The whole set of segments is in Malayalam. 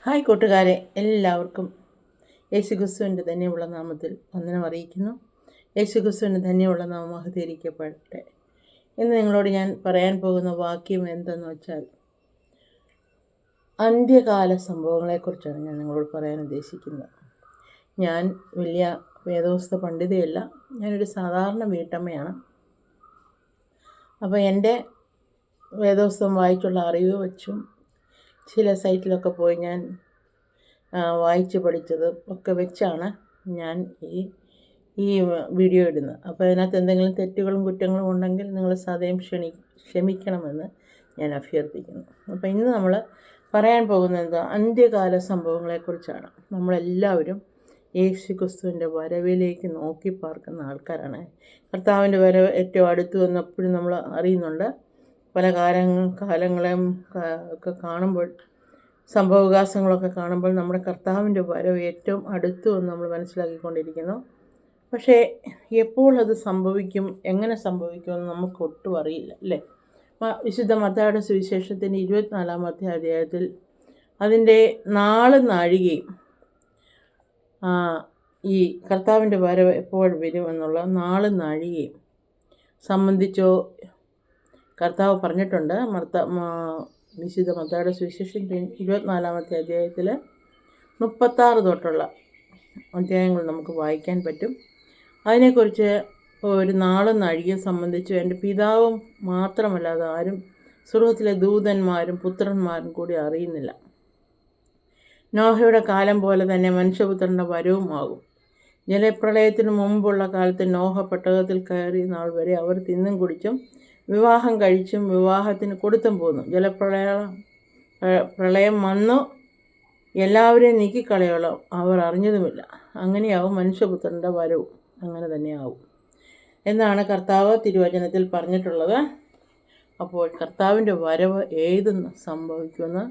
ഹായ് കൂട്ടുകാരെ, എല്ലാവർക്കും യേശുക്രിസ്തുവിൻ്റെ ധന്യമുള്ള നാമത്തിൽ വന്ദനം അറിയിക്കുന്നു. യേശുക്രിസ്തുവിൻ്റെ ധന്യമുള്ള നാമം മഹത്വീകരിക്കപ്പെടട്ടെ. ഇന്ന് നിങ്ങളോട് ഞാൻ പറയാൻ പോകുന്ന വാക്യം എന്തെന്ന് വെച്ചാൽ, അന്ത്യകാല സംഭവങ്ങളെക്കുറിച്ചാണ് ഞാൻ നിങ്ങളോട് പറയാൻ ഉദ്ദേശിക്കുന്നത്. ഞാൻ വലിയ വേദോസ്ത പണ്ഡിതയല്ല, ഞാനൊരു സാധാരണ വീട്ടമ്മയാണ്. അപ്പോൾ എൻ്റെ വേദോസ്തം വായിച്ചുള്ള അറിവ് വെച്ചും ചില സൈറ്റിലൊക്കെ പോയി ഞാൻ വായിച്ച് പഠിച്ചത് ഒക്കെ വെച്ചാണ് ഞാൻ ഈ വീഡിയോ ഇടുന്നത്. അപ്പോൾ അതിനകത്ത് എന്തെങ്കിലും തെറ്റുകളും കുറ്റങ്ങളും ഉണ്ടെങ്കിൽ നിങ്ങൾ സദയം ക്ഷമിക്കണമെന്ന് ഞാൻ അഭ്യർത്ഥിക്കുന്നു. അപ്പോൾ ഇന്ന് നമ്മൾ പറയാൻ പോകുന്നത് എന്താ, അന്ത്യകാല സംഭവങ്ങളെക്കുറിച്ചാണ്. നമ്മളെല്ലാവരും യേശുക്രിസ്തുവിൻ്റെ വരവിലേക്ക് നോക്കി പാർക്കുന്ന ആൾക്കാരാണ്. കർത്താവിൻ്റെ വരവ് ഏറ്റവും അടുത്ത് വന്നപ്പോഴും നമ്മൾ അറിയുന്നുണ്ട്. പല കാലങ്ങളെയും ഒക്കെ കാണുമ്പോൾ, സംഭവവികാസങ്ങളൊക്കെ കാണുമ്പോൾ നമ്മുടെ കർത്താവിൻ്റെ വരവ് ഏറ്റവും അടുത്ത് വന്ന് നമ്മൾ മനസ്സിലാക്കിക്കൊണ്ടിരിക്കുന്നു. പക്ഷേ എപ്പോൾ അത് സംഭവിക്കും, എങ്ങനെ സംഭവിക്കുമെന്ന് നമുക്ക് ഒട്ടും അറിയില്ല, അല്ലേ? വിശുദ്ധ മത്തായിയുടെ സുവിശേഷത്തിൻ്റെ 24-ാമത്തെ അധ്യായത്തിൽ അതിൻ്റെ നാളും നാഴികയും ഈ കർത്താവിൻ്റെ വരവ് എപ്പോൾ വരുമെന്നുള്ള നാളും നാഴികയും സംബന്ധിച്ചോ കർത്താവ് പറഞ്ഞിട്ടുണ്ട്. വിശുദ്ധ മത്തായിയുടെ സുവിശേഷം 24-ാമത്തെ അധ്യായത്തിൽ 36 തൊട്ടുള്ള അധ്യായങ്ങൾ നമുക്ക് വായിക്കാൻ പറ്റും. അതിനെക്കുറിച്ച് ഒരു നാളും നാഴികയും സംബന്ധിച്ച് എൻ്റെ പിതാവും മാത്രമല്ലാതെ ആരും സ്വർഗ്ഗത്തിലെ ദൂതന്മാരും പുത്രന്മാരും കൂടി അറിയുന്നില്ല. നോഹയുടെ കാലം പോലെ തന്നെ മനുഷ്യപുത്രൻ്റെ വരവുമാകും. ജലപ്രളയത്തിന് മുമ്പുള്ള കാലത്ത് നോഹ പെട്ടകത്തിൽ കയറിയ നാൾ വരെ അവർ തിന്നും കുടിച്ചും വിവാഹം കഴിച്ചും വിവാഹത്തിന് കൊടുത്തും പോന്നു. പ്രളയം വന്നു എല്ലാവരെയും നീക്കിക്കളയോളം അവർ അറിഞ്ഞതുമില്ല. അങ്ങനെയാവും മനുഷ്യപുത്രൻ്റെ വരവും, അങ്ങനെ തന്നെയാവും എന്നാണ് കർത്താവ് തിരുവചനത്തിൽ പറഞ്ഞിട്ടുള്ളത്. അപ്പോൾ കർത്താവിൻ്റെ വരവ് ഏതെന്ന് സംഭവിക്കുമെന്ന്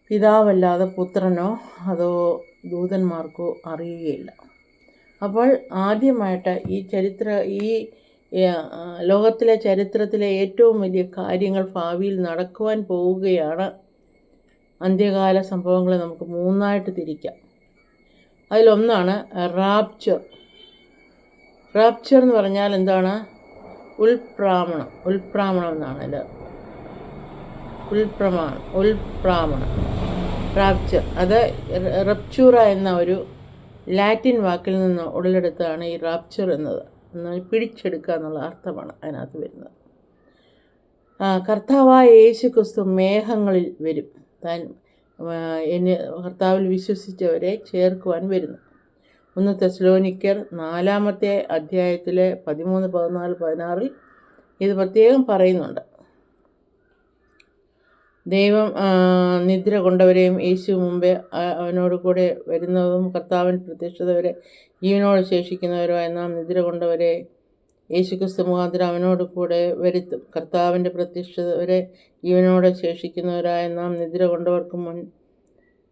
പിതാവല്ലാതെ പുത്രനോ അതോ ദൂതന്മാർക്കോ അറിയുകയില്ല. അപ്പോൾ ആദ്യമായിട്ട് ഈ ലോകത്തിലെ ചരിത്രത്തിലെ ഏറ്റവും വലിയ കാര്യങ്ങൾ ഭാവിയിൽ നടക്കുവാൻ പോവുകയാണ്. അന്ത്യകാല സംഭവങ്ങളെ നമുക്ക് 3ആയിട്ട് തിരിക്കാം. അതിലൊന്നാണ് റാപ്ചർ. എന്ന് പറഞ്ഞാൽ എന്താണ്? ഉൽപ്രാമണം എന്നാണ് അത്. ഉൽപ്രാമണം റാപ്ചർ, അത് റപ്ചൂറ എന്ന ഒരു ലാറ്റിൻ വാക്കിൽ നിന്ന് ഉടലെടുത്താണ് ഈ റാപ്ചർ എന്നത്. എന്നാൽ പിടിച്ചെടുക്കുക എന്നുള്ള അർത്ഥമാണ് അതിനകത്ത് വരുന്നത്. കർത്താവായ യേശുക്രിസ്തു മേഘങ്ങളിൽ വരും. താൻ കർത്താവിൽ വിശ്വസിച്ചവരെ ചേർക്കുവാൻ വരുന്നു. 1 തെസ്സലോനിക്കർ 4-ാമത്തെ അധ്യായത്തിലെ 13, 14, 16 ഇത് പ്രത്യേകം പറയുന്നുണ്ട്. ദൈവം നിദ്ര കൊണ്ടവരെയും യേശു മുമ്പേ അവനോട് കൂടെ വരുന്നതും കർത്താവിൻ പ്രത്യക്ഷത വരെ ജീവനോട് ശേഷിക്കുന്നവരുമായ നാം നിദ്ര കൊണ്ടവരെ യേശുക്രിസ്തു മുഖാന്തരം അവനോട് കൂടെ വരുത്തും. കർത്താവിൻ്റെ പ്രത്യക്ഷത വരെ ജീവനോട് ശേഷിക്കുന്നവരായ നാം നിദ്ര കൊണ്ടവർക്ക്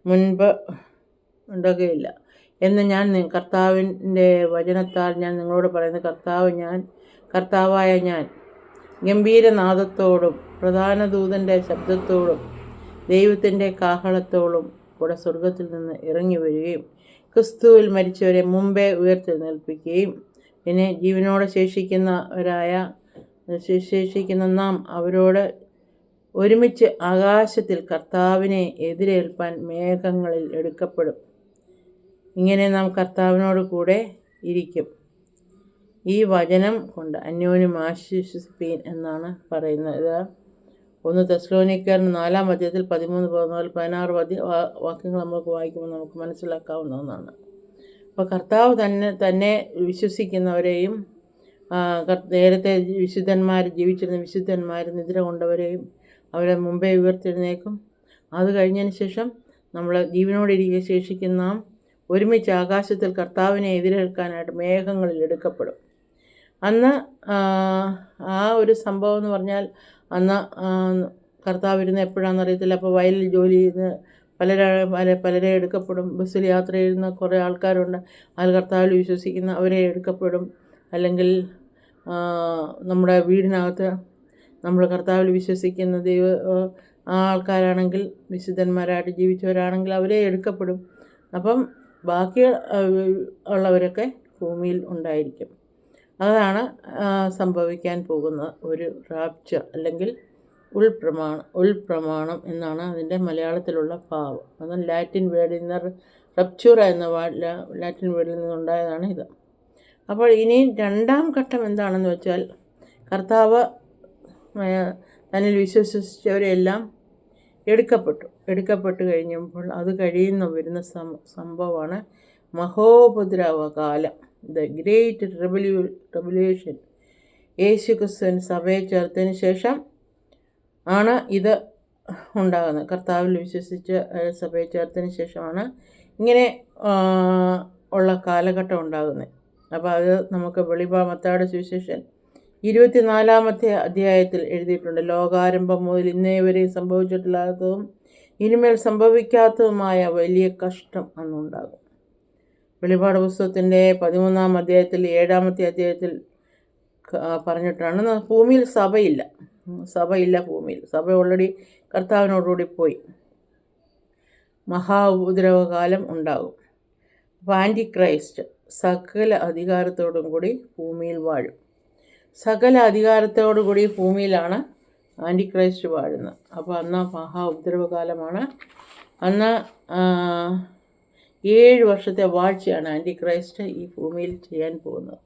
മുൻപ് ഉണ്ടാകുകയില്ല എന്ന് ഞാൻ കർത്താവിൻ്റെ വചനത്താൽ ഞാൻ നിങ്ങളോട് പറയുന്നത്, കർത്താവായ ഞാൻ ഗംഭീരനാദത്തോടും പ്രധാന ദൂതൻ്റെ ശബ്ദത്തോടും ദൈവത്തിൻ്റെ കാഹളത്തോടും കൂടെ സ്വർഗത്തിൽ നിന്ന് ഇറങ്ങി വരികയും ക്രിസ്തുവിൽ മരിച്ചവരെ മുമ്പേ ഉയർത്തെഴുന്നേൽപ്പിക്കുകയും പിന്നെ ജീവനോടെ ശേഷിക്കുന്ന നാം അവരോട് ഒരുമിച്ച് ആകാശത്തിൽ കർത്താവിനെ എതിരേൽപ്പാൻ മേഘങ്ങളിൽ എടുക്കപ്പെടും. ഇങ്ങനെ നാം കർത്താവിനോട് കൂടെ ഇരിക്കും. ഈ വചനം കൊണ്ട് അന്യോന്യം ആശ്വസിപ്പീൻ എന്നാണ് പറയുന്നത്. 1 തെസ്സലോനിക്കർ 4-ാം അധ്യായത്തിൽ 13, 14, 16 വാക്യങ്ങൾ നമുക്ക് വായിക്കുമ്പോൾ നമുക്ക് മനസ്സിലാക്കാവുന്ന ഒന്നാണ്. അപ്പോൾ കർത്താവ് തന്നെ വിശ്വസിക്കുന്നവരെയും നേരത്തെ ജീവിച്ചിരുന്ന വിശുദ്ധന്മാർ നിദ്ര കൊണ്ടവരെയും അവരെ മുമ്പേ ഉയർത്തെഴുന്നേക്കും. അത് കഴിഞ്ഞതിന് ശേഷം നമ്മൾ ജീവനോടിരിക്കെ ശേഷിക്കുന്ന നാം ഒരുമിച്ച് ആകാശത്തിൽ കർത്താവിനെ എതിരേൽക്കാനായിട്ട് മേഘങ്ങളിൽ എടുക്കപ്പെടും. അന്ന് ആ ഒരു സംഭവം എന്ന് പറഞ്ഞാൽ, അന്ന് കർത്താവ് ഇരുന്ന് എപ്പോഴാണെന്ന് അറിയത്തില്ല. അപ്പോൾ വയലിൽ ജോലി ചെയ്യുന്ന പലരെ എടുക്കപ്പെടും. ബസ്സിൽ യാത്ര ചെയ്യുന്ന കുറേ ആൾക്കാരുണ്ട്, അതിൽ കർത്താവിൽ വിശ്വസിക്കുന്ന അവരെ എടുക്കപ്പെടും. അല്ലെങ്കിൽ നമ്മുടെ വീടിനകത്ത് നമ്മൾ കർത്താവിൽ വിശ്വസിക്കുന്ന ആൾക്കാരാണെങ്കിൽ, വിശുദ്ധന്മാരായിട്ട് ജീവിച്ചവരാണെങ്കിൽ അവരെ എടുക്കപ്പെടും. അപ്പം ബാക്കി ഉള്ളവരൊക്കെ ഭൂമിയിൽ ഉണ്ടായിരിക്കും. അതാണ് സംഭവിക്കാൻ പോകുന്ന ഒരു റാപ്ചർ അല്ലെങ്കിൽ ഉൾപ്രമാണം എന്നാണ് അതിൻ്റെ മലയാളത്തിലുള്ള ഭാവം. അത് ലാറ്റിൻ വേർഡിൽ നിന്ന് റപ്ചൂറ എന്ന ലാറ്റിൻ വേർഡിൽ നിന്നുണ്ടായതാണ് ഇത്. അപ്പോൾ ഇനി രണ്ടാം ഘട്ടം എന്താണെന്ന് വെച്ചാൽ, കർത്താവ് തന്നിൽ വിശ്വസിച്ചവരെല്ലാം എടുക്കപ്പെട്ടു കഴിഞ്ഞപ്പോൾ അത് വരുന്ന സംഭവമാണ് മഹോപദ്രവകാലം, ദ ഗ്രേറ്റ് റെവല്യൂഷൻ. യേശു ക്രിസ്തുവിൻ സഭയെ ചേർത്തതിന് ശേഷം ആണ് ഇത് ഉണ്ടാകുന്നത്. കർത്താവിൽ വിശ്വസിച്ച് സഭയെ ചേർത്തതിന് ശേഷമാണ് ഇങ്ങനെ ഉള്ള കാലഘട്ടം ഉണ്ടാകുന്നത്. അപ്പോൾ അത് നമുക്ക് മത്തായിയുടെ സുവിശേഷം 24 അധ്യായത്തിൽ എഴുതിയിട്ടുണ്ട്. ലോകാരംഭം മുതൽ ഇന്നേ വരെ സംഭവിച്ചിട്ടില്ലാത്തതും ഇനിമേൽ സംഭവിക്കാത്തതുമായ വലിയ കഷ്ടം അന്നുണ്ടാകും. വെളിപാട് പുസ്തകത്തിൻ്റെ 13 അധ്യായത്തിൽ 7 അധ്യായത്തിൽ പറഞ്ഞിട്ടാണ്. ഭൂമിയിൽ സഭയില്ല ഭൂമിയിൽ. സഭ ഓൾറെഡി കർത്താവിനോടുകൂടി പോയി. മഹാ ഉപദ്രവകാലം ഉണ്ടാകും. അപ്പോൾ ആൻറ്റിക്രൈസ്റ്റ് സകല അധികാരത്തോടും കൂടി ഭൂമിയിൽ വാഴും. സകല അധികാരത്തോടു കൂടി ഭൂമിയിലാണ് ആൻറ്റിക്രൈസ്റ്റ് വാഴുന്നത്. അപ്പോൾ അന്ന് മഹാ ഉപദ്രവകാലമാണ്. അന്ന് 7 വർഷത്തെ വാഴ്ചയാണ് ആൻറ്റിക്രൈസ്റ്റ് ഈ ഭൂമിയിൽ ചെയ്യാൻ പോകുന്നത്.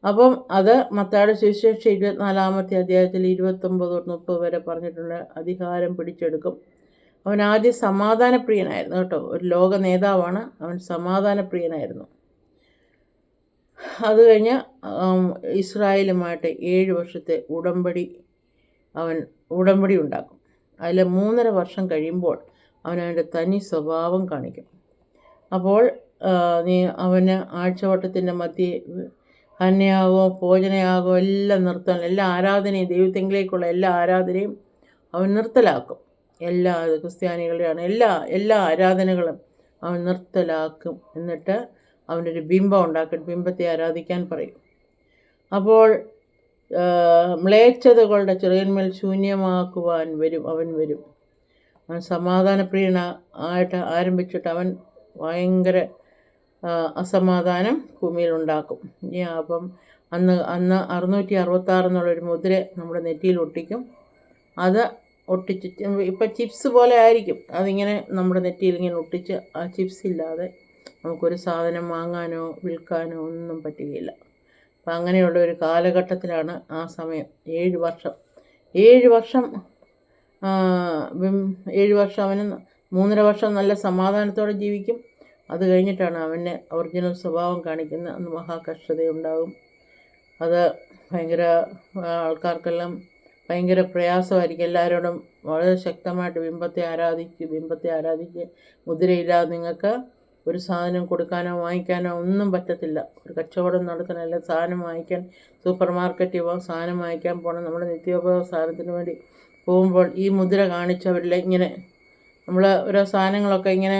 അപ്പം അത് മത്തായിയുടെ സുവിശേഷം 24 അധ്യായത്തിൽ 29-30 വരെ പറഞ്ഞിട്ടുണ്ട്. അധികാരം പിടിച്ചെടുക്കും. അവൻ ആദ്യം സമാധാനപ്രിയനായിരുന്നു കേട്ടോ. ഒരു ലോക നേതാവാണ് അവൻ. സമാധാനപ്രിയനായിരുന്നു. അത് കഴിഞ്ഞ് ഇസ്രായേലുമായിട്ട് 7 വർഷത്തെ ഉടമ്പടി ഉണ്ടാക്കും. അതിൽ 3.5 വർഷം കഴിയുമ്പോൾ അവൻ്റെ തനി സ്വഭാവം കാണിക്കും. അപ്പോൾ അവന് ആഴ്ചവട്ടത്തിൻ്റെ മധ്യേ ഹന്യയാഗോ ഭോജനയാഗോ എല്ലാം നിർത്തണം. എല്ലാ ആരാധനയും, ദൈവത്തെങ്കിലേക്കുള്ള എല്ലാ ആരാധനയും അവൻ നിർത്തലാക്കും. എല്ലാ ക്രിസ്ത്യാനികളുടെയാണ് എല്ലാ ആരാധനകളും അവൻ നിർത്തലാക്കും. എന്നിട്ട് അവനൊരു ബിംബം ഉണ്ടാക്കും. ബിംബത്തെ ആരാധിക്കാൻ പറയും. അപ്പോൾ മ്ലേച്ഛതകളുടെ ചെറിയന്മേൽ ശൂന്യമാക്കുവാൻ അവൻ വരും. അവൻ സമാധാനപ്രിയനായിട്ട് ആരംഭിച്ചിട്ട് അവൻ ഭയങ്കര അസമാധാനം ഭൂമിയിൽ ഉണ്ടാക്കും. അപ്പം അന്ന് 666 എന്നുള്ളൊരു മുദ്ര നമ്മുടെ നെറ്റിയിൽ ഒട്ടിക്കും. അത് ഒട്ടിച്ച് ഇപ്പം ചിപ്സ് പോലെ ആയിരിക്കും. അതിങ്ങനെ നമ്മുടെ നെറ്റിയിൽ ഇങ്ങനെ ഒട്ടിച്ച് ആ ചിപ്സ് ഇല്ലാതെ നമുക്കൊരു സാധനം വാങ്ങാനോ വിൽക്കാനോ ഒന്നും പറ്റുകയില്ല. അപ്പം അങ്ങനെയുള്ള ഒരു കാലഘട്ടത്തിലാണ് ആ സമയം. 7 വർഷം 7 വർഷം അവന് 3.5 വർഷം നല്ല സമാധാനത്തോടെ ജീവിക്കും. അത് കഴിഞ്ഞിട്ടാണ് അവൻ്റെ ഒറിജിനൽ സ്വഭാവം കാണിക്കുന്നത്. അന്ന് മഹാകഷ്ടതയുണ്ടാകും. അത് ഭയങ്കര ആൾക്കാർക്കെല്ലാം ഭയങ്കര പ്രയാസമായിരിക്കും. എല്ലാവരോടും വളരെ ശക്തമായിട്ട് ബിംബത്തെ ആരാധിച്ച് മുദ്രയില്ലാതെ നിങ്ങൾക്ക് ഒരു സാധനം കൊടുക്കാനോ വാങ്ങിക്കാനോ ഒന്നും പറ്റത്തില്ല. ഒരു കച്ചവടം നടത്താനല്ല, സാധനം വാങ്ങിക്കാൻ സൂപ്പർ മാർക്കറ്റിൽ പോകാൻ സാധനം വാങ്ങിക്കാൻ പോകണം. നമ്മുടെ നിത്യോപയോഗ സാധനത്തിന് വേണ്ടി പോകുമ്പോൾ ഈ മുദ്ര കാണിച്ചവരിൽ ഇങ്ങനെ നമ്മൾ ഓരോ സാധനങ്ങളൊക്കെ ഇങ്ങനെ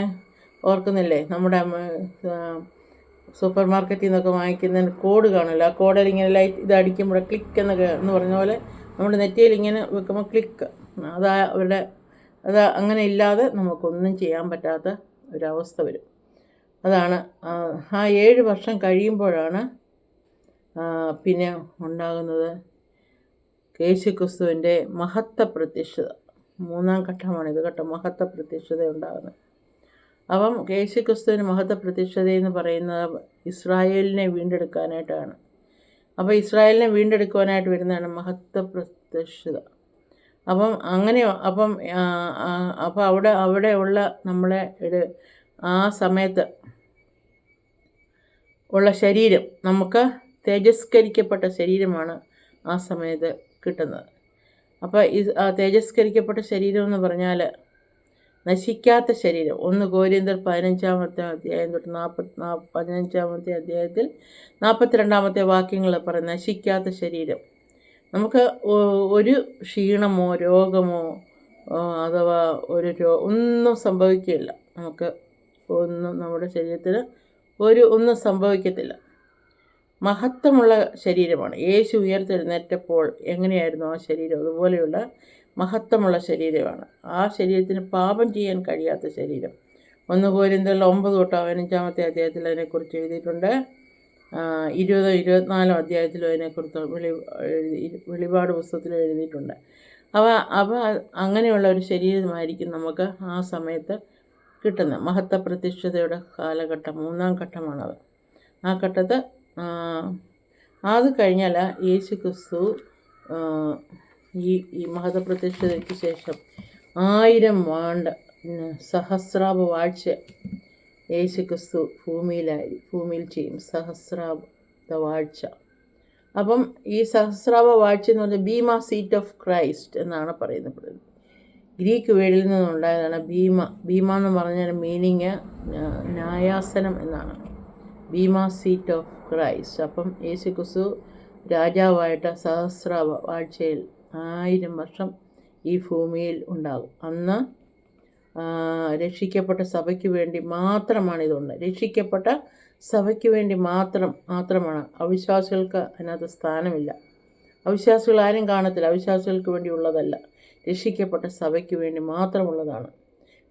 ഓർക്കുന്നില്ലേ? നമ്മുടെ സൂപ്പർ മാർക്കറ്റിൽ നിന്നൊക്കെ വാങ്ങിക്കുന്നതിന് കോഡ് കാണില്ല. ആ കോഡിൽ ഇങ്ങനെ ലൈറ്റ് ഇത് അടിക്കുമ്പോൾ ക്ലിക്ക് എന്ന് പറഞ്ഞ പോലെ നമ്മുടെ നെറ്റിയിൽ ഇങ്ങനെ വെക്കുമ്പോൾ ക്ലിക്ക്. അത് അങ്ങനെ ഇല്ലാതെ നമുക്കൊന്നും ചെയ്യാൻ പറ്റാത്ത ഒരവസ്ഥ വരും. അതാണ് ആ 7 വർഷം കഴിയുമ്പോഴാണ് പിന്നെ ഉണ്ടാകുന്നത് യേശുക്രിസ്തുവിൻ്റെ മഹത്വ പ്രത്യക്ഷത. 3-ാം ഘട്ടമാണിത് കേട്ടോ, മഹത്വ പ്രത്യക്ഷത ഉണ്ടാകുന്നത്. അപ്പം യേശുക്രിസ്തുവിന് മഹത്വ പ്രത്യക്ഷതയെന്ന് പറയുന്നത് ഇസ്രായേലിനെ വീണ്ടെടുക്കാനായിട്ടാണ്. അപ്പോൾ ഇസ്രായേലിനെ വീണ്ടെടുക്കുവാനായിട്ട് വരുന്നതാണ് മഹത്വ പ്രത്യക്ഷത. അപ്പം അവിടെയുള്ള നമ്മളെ ആ സമയത്ത് ഉള്ള ശരീരം, നമുക്ക് തേജസ്കരിക്കപ്പെട്ട ശരീരമാണ് ആ സമയത്ത് കിട്ടുന്നത്. അപ്പോൾ ആ തേജസ്കരിക്കപ്പെട്ട ശരീരം എന്ന് പറഞ്ഞാൽ നശിക്കാത്ത ശരീരം. 1 കൊരിന്ത്യർ 15-ാമത്തെ അധ്യായം തൊട്ട് 15-ാമത്തെ അധ്യായത്തിൽ 42-ാമത്തെ വാക്യങ്ങൾ പറയും നശിക്കാത്ത ശരീരം. നമുക്ക് ഒരു ക്ഷീണമോ രോഗമോ അഥവാ ഒന്നും സംഭവിക്കുകയില്ല. നമുക്ക് നമ്മുടെ ശരീരത്തിന് ഒന്നും സംഭവിക്കത്തില്ല. മഹത്വമുള്ള ശരീരമാണ്. യേശു ഉയർത്തെഴുന്നേറ്റപ്പോൾ എങ്ങനെയായിരുന്നു ആ ശരീരം? അതുപോലെയുള്ള മഹത്വമുള്ള ശരീരമാണ്. ആ ശരീരത്തിന് പാപം ചെയ്യാൻ കഴിയാത്ത ശരീരം. 1 കൊരിന്ത്യർ 9-15 അധ്യായത്തിൽ അതിനെക്കുറിച്ച് എഴുതിയിട്ടുണ്ട്. 20-24 അധ്യായത്തിലും അതിനെക്കുറിച്ച് വെളിപാട് പുസ്തകത്തിൽ എഴുതിയിട്ടുണ്ട്. അപ്പോൾ അങ്ങനെയുള്ള ഒരു ശരീരമായിരിക്കും നമുക്ക് ആ സമയത്ത് കിട്ടുന്നത്. മഹത്വ പ്രത്യക്ഷതയുടെ കാലഘട്ടം 3-ാം ഘട്ടമാണത്. ആ ഘട്ടത്തിൽ അത് കഴിഞ്ഞാൽ യേശു ക്രിസ്തു ഈ മഹത്വ പ്രത്യക്ഷതയ്ക്ക് ശേഷം 1000 ആണ്ട് സഹസ്രാബ വാഴ്ച യേശു ക്രിസ്തു ഭൂമിയിൽ ചെയ്യും. സഹസ്രാബ്ദ വാഴ്ച. അപ്പം ഈ സഹസ്രാബ വാഴ്ച എന്ന് പറഞ്ഞാൽ ബീമ സീറ്റ് ഓഫ് ക്രൈസ്റ്റ് എന്നാണ് പറയുന്നത്. ഗ്രീക്ക് വേർഡിൽ നിന്നുണ്ടായതാണ് ബീമ എന്ന് പറഞ്ഞാൽ മീനിങ് ന്യായാസനം എന്നാണ്. Bima seat of Christ. അപ്പം യേശു ക്രിസ്തു രാജാവായിട്ട് സഹസ്രാബ വാഴ്ചയിൽ 1000 വർഷം ഈ ഭൂമിയിൽ ഉണ്ടാകും. അന്ന് രക്ഷിക്കപ്പെട്ട സഭയ്ക്ക് വേണ്ടി മാത്രമാണ് ഇതുണ്ട്. രക്ഷിക്കപ്പെട്ട സഭയ്ക്ക് വേണ്ടി മാത്രമാണ്. അവിശ്വാസികൾക്ക് അതിനകത്ത് സ്ഥാനമില്ല. അവിശ്വാസികൾ ആരും കാണത്തില്ല. അവിശ്വാസികൾക്ക് വേണ്ടി ഉള്ളതല്ല, രക്ഷിക്കപ്പെട്ട സഭയ്ക്ക് വേണ്ടി മാത്രമുള്ളതാണ്.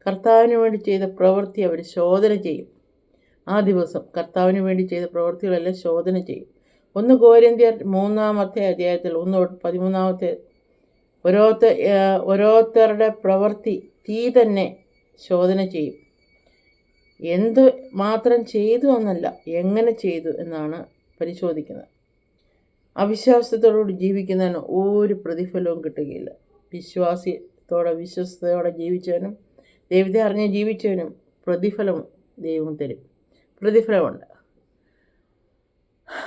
കർത്താവിന് വേണ്ടി ചെയ്ത പ്രവൃത്തി അവർ ശോധന ചെയ്യും. ആ ദിവസം കർത്താവിന് വേണ്ടി ചെയ്ത പ്രവൃത്തികളെല്ലാം ശോധന ചെയ്യും. 1 കൊരിന്ത്യർ 3-ാമത്തെ അധ്യായത്തിൽ 1-13 ഓരോരുത്തരുടെ പ്രവൃത്തി തീ തന്നെ ശോധന ചെയ്യും. എന്ത് മാത്രം ചെയ്തു എന്നല്ല, എങ്ങനെ ചെയ്തു എന്നാണ് പരിശോധിക്കുന്നത്. അവിശ്വാസത്തോടുകൂടി ജീവിക്കുന്നതിന് ഒരു പ്രതിഫലവും കിട്ടുകയില്ല. വിശ്വസ്തയോടെ ജീവിച്ചവനും ദൈവത്തെ അറിഞ്ഞ് ജീവിച്ചവനും പ്രതിഫലം ദൈവം തരും. പ്രതിഫലമുണ്ട്.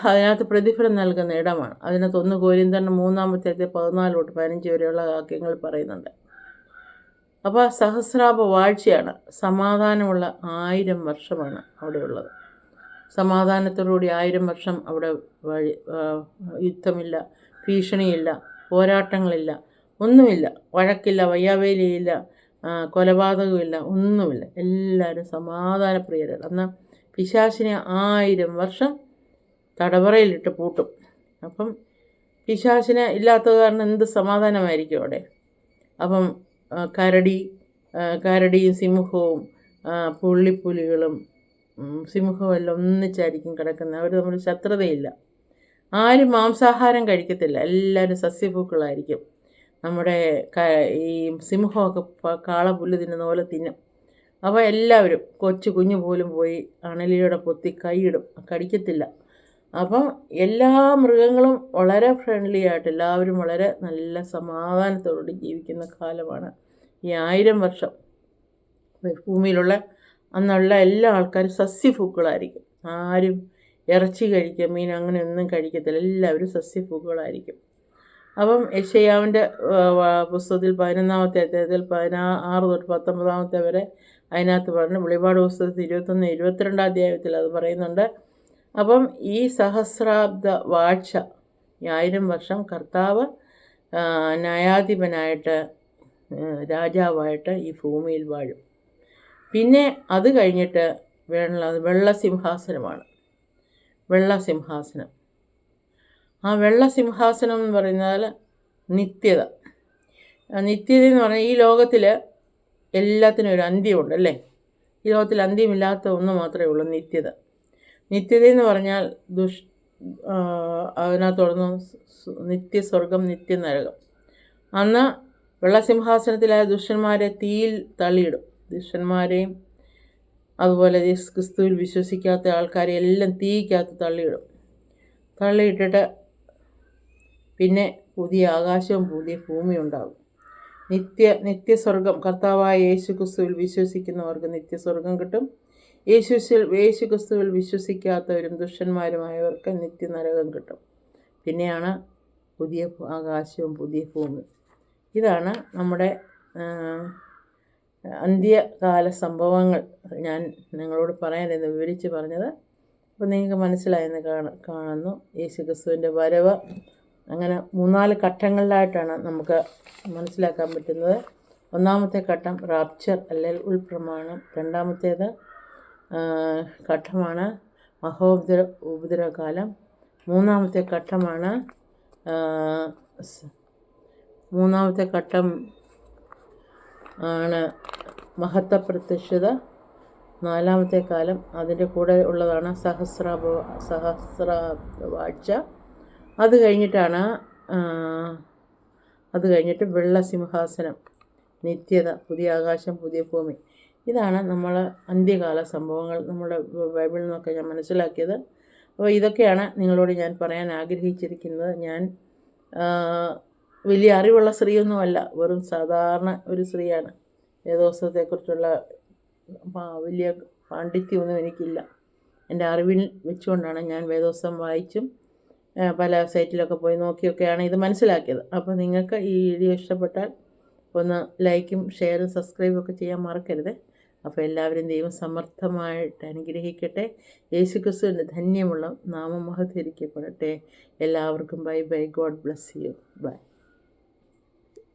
അതിനകത്ത് പ്രതിഫലം നൽകുന്ന ഇടമാണ്. അതിനകത്ത് 1 കൊരിന്ത്യർ 3-ാമത്തെ അധ്യായം 14-15 വരെയുള്ള വാക്യങ്ങൾ പറയുന്നുണ്ട്. അപ്പോൾ സഹസ്രാബ വാഴ്ചയാണ്. സമാധാനമുള്ള 1000 വർഷമാണ് അവിടെയുള്ളത്. സമാധാനത്തോടുകൂടി 1000 വർഷം അവിടെ യുദ്ധമില്ല, ഭീഷണിയില്ല, പോരാട്ടങ്ങളില്ല, ഒന്നുമില്ല. വഴക്കില്ല, വയ്യാവേലിയില്ല, കൊലപാതകമില്ല, ഒന്നുമില്ല. എല്ലാവരും സമാധാനപ്രിയരാണ്. എന്നാൽ പിശാചിനെ 1000 വർഷം തടവറയിലിട്ട് പൂട്ടും. അപ്പം പിശാചിനെ ഇല്ലാത്തത് കാരണം എന്ത് സമാധാനമായിരിക്കും അവിടെ. അപ്പം കരടിയും സിംഹവും പുള്ളിപ്പുലികളും സിംഹവും എല്ലാം ഒന്നിച്ചായിരിക്കും കിടക്കുന്നത്. അവർ നമ്മൾ ശത്രുതയില്ല. ആരും മാംസാഹാരം കഴിക്കത്തില്ല. എല്ലാവരും സസ്യഭൂക്കളായിരിക്കും. നമ്മുടെ ഈ സിംഹമൊക്കെ കാളപ്പുല്ല് തിന്നുന്ന പോലെ തിന്നും. അപ്പോൾ എല്ലാവരും കുഞ്ഞു പോലും പോയി അണലിയുടെ പൊത്തി കൈയിടും, കടിക്കത്തില്ല. അപ്പം എല്ലാ മൃഗങ്ങളും വളരെ ഫ്രണ്ട്ലി ആയിട്ട് എല്ലാവരും വളരെ നല്ല സമാധാനത്തോടെ ജീവിക്കുന്ന കാലമാണ് ഈ 1000 വർഷം. ഭൂമിയിലുള്ള അന്നുള്ള എല്ലാ ആൾക്കാരും സസ്യഭൂക്കളായിരിക്കും. ആരും ഇറച്ചി കഴിക്കുക, മീൻ അങ്ങനെ ഒന്നും കഴിക്കത്തില്ല. എല്ലാവരും സസ്യഭൂക്കളായിരിക്കും. അപ്പം യെശയ്യാവിൻ്റെ പുസ്തകത്തിൽ 11-ാമത്തെ അധ്യായത്തിൽ 16-19 വരെ അതിനകത്ത് പറഞ്ഞു. വെളിപാട് പുസ്തകത്തിൽ 21-22 അധ്യായത്തിൽ അത് പറയുന്നുണ്ട്. അപ്പം ഈ സഹസ്രാബ്ദ വാഴ്ച 1000 വർഷം കർത്താവ് ന്യായാധിപനായിട്ട് രാജാവായിട്ട് ഈ ഭൂമിയിൽ വാഴും. പിന്നെ അത് കഴിഞ്ഞിട്ട് വെള്ളസിംഹാസനമാണ്. വെള്ളസിംഹാസനം. ആ വെള്ളസിംഹാസനം എന്ന് പറയുന്നത് നിത്യത. നിത്യത എന്ന് പറഞ്ഞാൽ ഈ ലോകത്തിൽ എല്ലാത്തിനും ഒരു അന്ത്യമുണ്ട് അല്ലേ. ഈ ലോകത്തിൽ അന്ത്യമില്ലാത്ത ഒന്ന് മാത്രമേ ഉള്ളൂ, നിത്യത. നിത്യതയെന്ന് പറഞ്ഞാൽ അതിനകത്തുടർന്ന് നിത്യസ്വർഗം, നിത്യനരകം. അന്ന് വെള്ളസിംഹാസനത്തിലായ ദുഷ്ടന്മാരെ തീയിൽ തള്ളിയിടും. ദുഷ്ടന്മാരെയും അതുപോലെ ക്രിസ്തുവിൽ വിശ്വസിക്കാത്ത ആൾക്കാരെ എല്ലാം തീയ്ക്കകത്ത് തള്ളിയിട്ടിട്ട് പിന്നെ പുതിയ ആകാശവും പുതിയ ഭൂമിയും ഉണ്ടാകും. നിത്യസ്വർഗം. കർത്താവായ യേശു ക്രിസ്തുവിൽ വിശ്വസിക്കുന്നവർക്ക് നിത്യസ്വർഗം കിട്ടും. യേശു ക്രിസ്തുവിൽ വിശ്വസിക്കാത്തവരും ദുഷ്ടന്മാരുമായവർക്ക് നിത്യനരകം കിട്ടും. പിന്നെയാണ് പുതിയ ആകാശവും പുതിയ ഭൂമി. ഇതാണ് നമ്മുടെ അന്ത്യകാല സംഭവങ്ങൾ ഞാൻ നിങ്ങളോട് പറയാനെന്ന് വിവരിച്ച് പറഞ്ഞത്. അപ്പോൾ നിങ്ങൾക്ക് മനസ്സിലായെന്ന് കാണുന്നു. യേശു ക്രിസ്തുവിൻ്റെ വരവ് അങ്ങനെ 3-4 ഘട്ടങ്ങളിലായിട്ടാണ് നമുക്ക് മനസ്സിലാക്കാൻ പറ്റുന്നത്. ഒന്നാമത്തെ ഘട്ടം റാപ്ചർ അല്ലെങ്കിൽ ഉൾപ്രമാണം. രണ്ടാമത്തേത് ഘട്ടമാണ് ഉപദ്രവകാലം. മൂന്നാമത്തെ ഘട്ടമാണ് മൂന്നാമത്തെ ഘട്ടം ആണ് മഹത്വ പ്രത്യക്ഷത. നാലാമത്തെ കാലം, അതിൻ്റെ കൂടെ ഉള്ളതാണ് സഹസ്രാബ്ദവാഴ്ച. അത് കഴിഞ്ഞിട്ട് വെള്ള സിംഹാസനം, നിത്യത, പുതിയ ആകാശം, പുതിയ ഭൂമി. ഇതാണ് നമ്മൾ അന്ത്യകാല സംഭവങ്ങൾ നമ്മുടെ ബൈബിളിൽ നിന്നൊക്കെ ഞാൻ മനസ്സിലാക്കിയത്. അപ്പോൾ ഇതൊക്കെയാണ് നിങ്ങളോട് ഞാൻ പറയാൻ ആഗ്രഹിച്ചിരിക്കുന്നത്. ഞാൻ വലിയ അറിവുള്ള സ്ത്രീയൊന്നുമല്ല, വെറും സാധാരണ ഒരു സ്ത്രീയാണ്. വേദോത്സവത്തെക്കുറിച്ചുള്ള വലിയ പാണ്ഡിത്യമൊന്നും എനിക്കില്ല. എൻ്റെ അറിവിൽ വെച്ചുകൊണ്ടാണ് ഞാൻ വേദോത്സവം വായിച്ചും പല സൈറ്റിലൊക്കെ പോയി നോക്കിയൊക്കെയാണ് ഇത് മനസ്സിലാക്കിയത്. അപ്പോൾ നിങ്ങൾക്ക് ഈ വീഡിയോ ഇഷ്ടപ്പെട്ടാൽ ഒന്ന് ലൈക്കും ഷെയറും സബ്സ്ക്രൈബും ഒക്കെ ചെയ്യാൻ മറക്കരുത്. അപ്പോൾ എല്ലാവരും ദൈവം സമർത്ഥമായിട്ട് അനുഗ്രഹിക്കട്ടെ. യേശുക്രിസ്തുവിൻ്റെ ധന്യമുള്ള നാമം മഹത്വരിക്കപ്പെടട്ടെ. എല്ലാവർക്കും bye bye. God bless you. By.